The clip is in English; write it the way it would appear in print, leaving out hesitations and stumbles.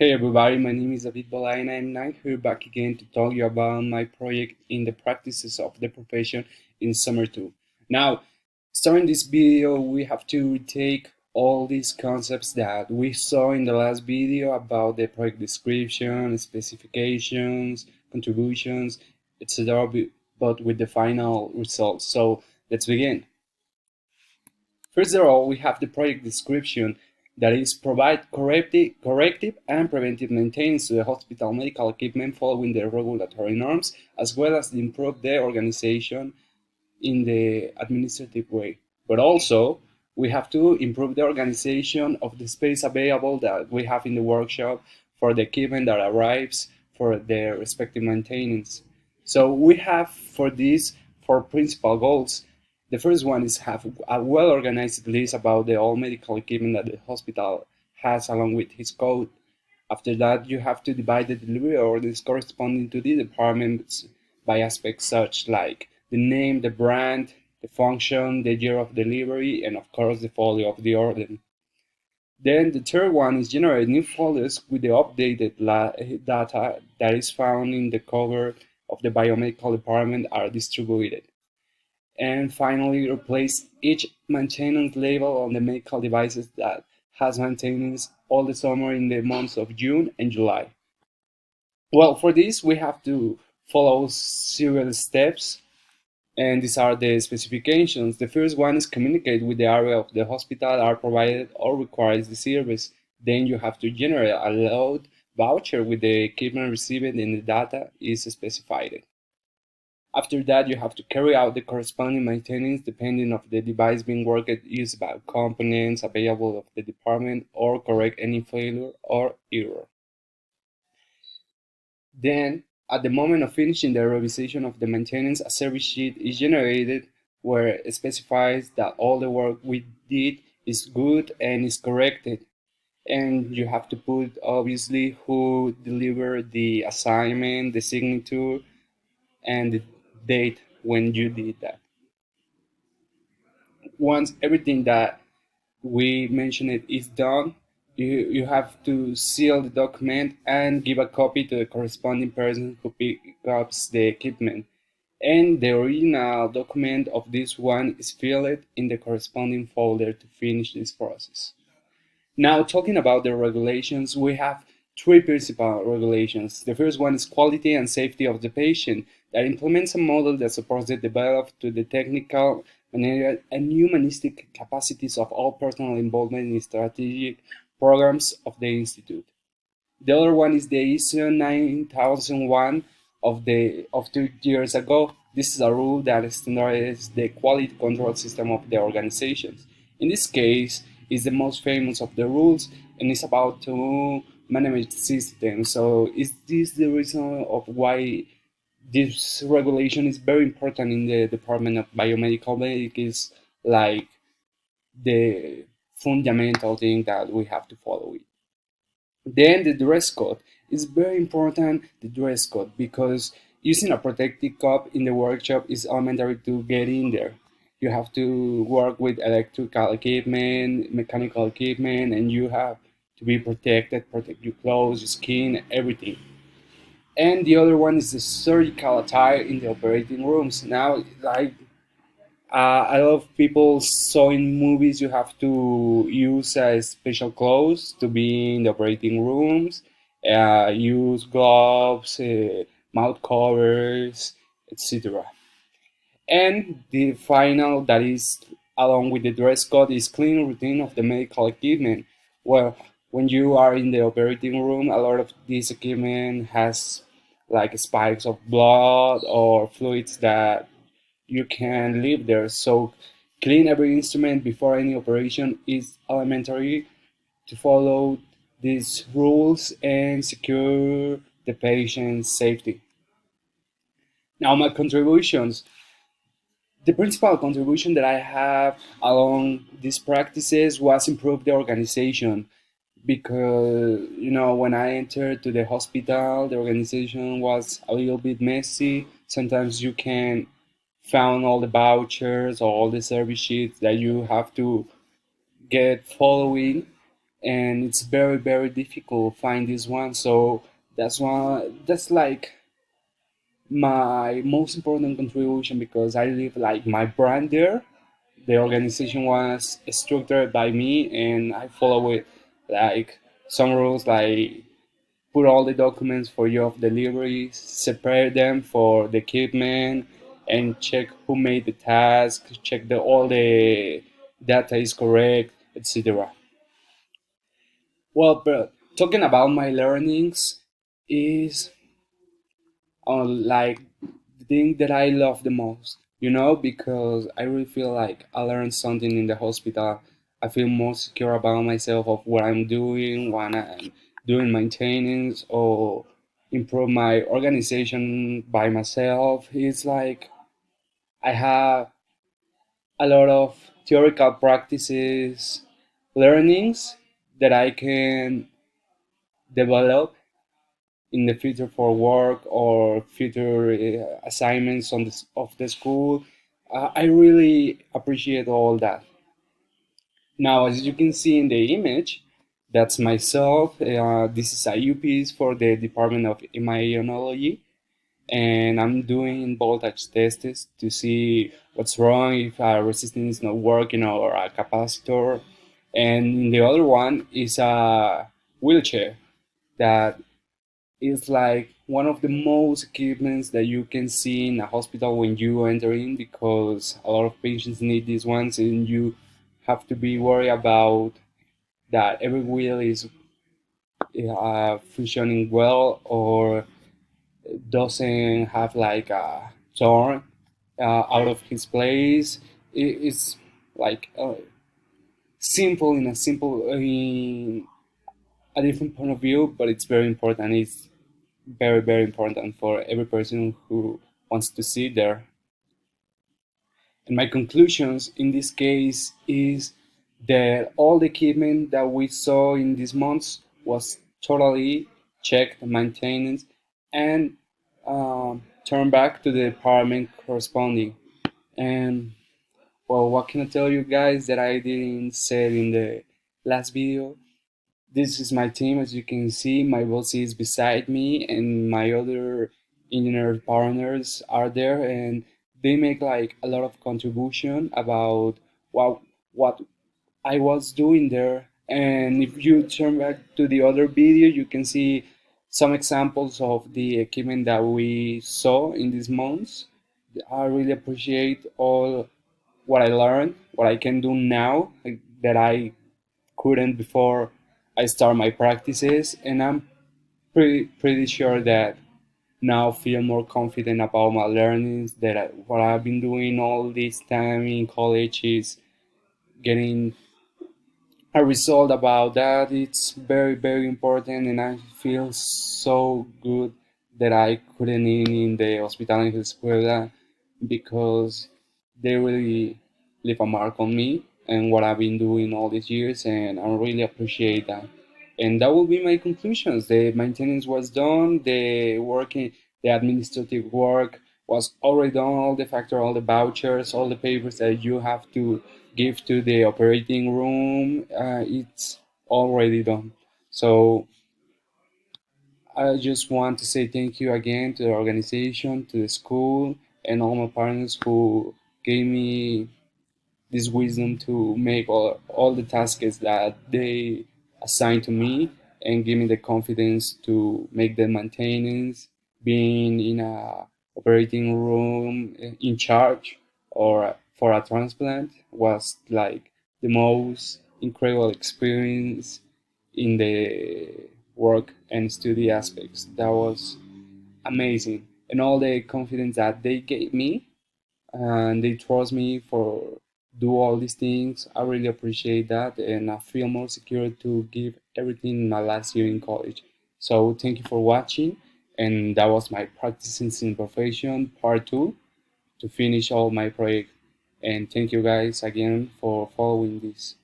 Hey everybody, my name is Bolaina and I'm here back again to tell you about my project in the practices of the profession in summer 2. Now, starting this video, we have to retake all these concepts that we saw in the last video about the project description, specifications, contributions, etc. but with the final results. So let's begin. First of all, we have the project description that is provide corrective and preventive maintenance to the hospital medical equipment following the regulatory norms, as well as improve the organization in the administrative way. But also, we have to improve the organization of the space available that we have in the workshop for the equipment that arrives for the respective maintenance. So we have for this four principal goals. The first one is have a well-organized list about the all medical equipment that the hospital has along with his code. After that, you have to divide the delivery orders corresponding to the departments by aspects such like the name, the brand, the function, the year of delivery, and of course the folio of the order. Then the third one is generate new folders with the updated data that is found in the cover of the biomedical department are distributed. And finally, replace each maintenance label on the medical devices that has maintenance all the summer in the months of June and July. Well, for this, we have to follow several steps, and these are the specifications. The first one is communicate with the area of the hospital are provided or requires the service. Then you have to generate a load voucher with the equipment received and the data is specified. After that, you have to carry out the corresponding maintenance depending of the device being worked, used by components available of the department, or correct any failure or error. Then, at the moment of finishing the revisation of the maintenance, a service sheet is generated where it specifies that all the work we did is good and is corrected. And you have to put obviously who delivered the assignment, the signature, and the date when you did that. Once everything that we mentioned is done, you have to seal the document and give a copy to the corresponding person who picks up the equipment. And the original document of this one is filled in the corresponding folder to finish this process. Now, talking about the regulations, we have three principal regulations. The first one is quality and safety of the patient, that implements a model that supports the development to the technical, managerial, and humanistic capacities of all personnel involvement in strategic programs of the institute. The other one is the ISO 9001 of 2 years ago. This is a rule that standardizes the quality control system of the organizations. In this case, is the most famous of the rules and it's about to manage systems. So is this the reason of why this regulation is very important in the Department of Biomedical Ethics, like the fundamental thing that we have to follow it. Then the dress code is very important. The dress code, because using a protective cup in the workshop is elementary to get in there. You have to work with electrical equipment, mechanical equipment, and you have to be protected, protect your clothes, your skin, everything. And the other one is the surgical attire in the operating rooms. Now, I love people saw in movies you have to use special clothes to be in the operating rooms, use gloves, mouth covers, etc. And the final that is along with the dress code is clean routine of the medical equipment. Well, when you are in the operating room, a lot of this equipment has like spikes of blood or fluids that you can leave there. So clean every instrument before any operation is elementary to follow these rules and secure the patient's safety. Now my contributions. The principal contribution that I have along these practices was improve the organization because when I entered to the hospital, the organization was a little bit messy. Sometimes you can found all the vouchers or all the service sheets that you have to get following, and it's very very difficult to find this one. So that's like my most important contribution, because I leave like my brand there. The organization was structured by me, and I follow it, like some rules, like put all the documents for your delivery, separate them for the equipment, and check who made the task, check the all the data is correct, etc. Well, but talking about my learnings is like the thing that I love the most, because I really feel like I learned something in the hospital. I feel more secure about myself of what I'm doing when I'm doing maintenance or improve my organization by myself. It's like I have a lot of theoretical practices, learnings that I can develop in the future for work or future assignments of the school. I really appreciate all that. Now, as you can see in the image, that's myself. This is a U-piece for the Department of Immunology, and I'm doing voltage tests to see what's wrong, if a resistance is not working or a capacitor. And the other one is a wheelchair that is like one of the most equipments that you can see in a hospital when you enter in, because a lot of patients need these ones, and you have to be worried about that every wheel is functioning well or doesn't have like a turn out of his place. It's like simple in a different point of view, but it's very important. It's very very important for every person who wants to see there. And my conclusions in this case is that all the equipment that we saw in these months was totally checked, maintenance, and turned back to the department corresponding. And well, what can I tell you guys that I didn't say in the last video? This is my team. As you can see, my boss is beside me, and my other engineer partners are there, and they make like a lot of contribution about what I was doing there. And if you turn back to the other video, you can see some examples of the equipment that we saw in these months. I really appreciate all what I learned, what I can do now, like, that I couldn't before I start my practices, and I'm pretty sure that now feel more confident about my learnings. That what I've been doing all this time in college is getting a result about that. It's very very important, and I feel so good that I couldn't in the Hospital Ángeles Puebla, because they really leave a mark on me and what I've been doing all these years, and I really appreciate that. And that will be my conclusions. The maintenance was done, the administrative work was already done, all the factor, all the vouchers, all the papers that you have to give to the operating room, it's already done. So I just want to say thank you again to the organization, to the school, and all my partners who gave me this wisdom to make all the tasks that they assign to me, and give me the confidence to make the maintenance, being in a operating room in charge or for a transplant was like the most incredible experience in the work and study aspects. That was amazing, and all the confidence that they gave me, and they trust me for do all these things. I really appreciate that, and I feel more secure to give everything in my last year in college. So thank you for watching, and that was my practicing in profession part 2 to finish all my project. And thank you guys again for following this.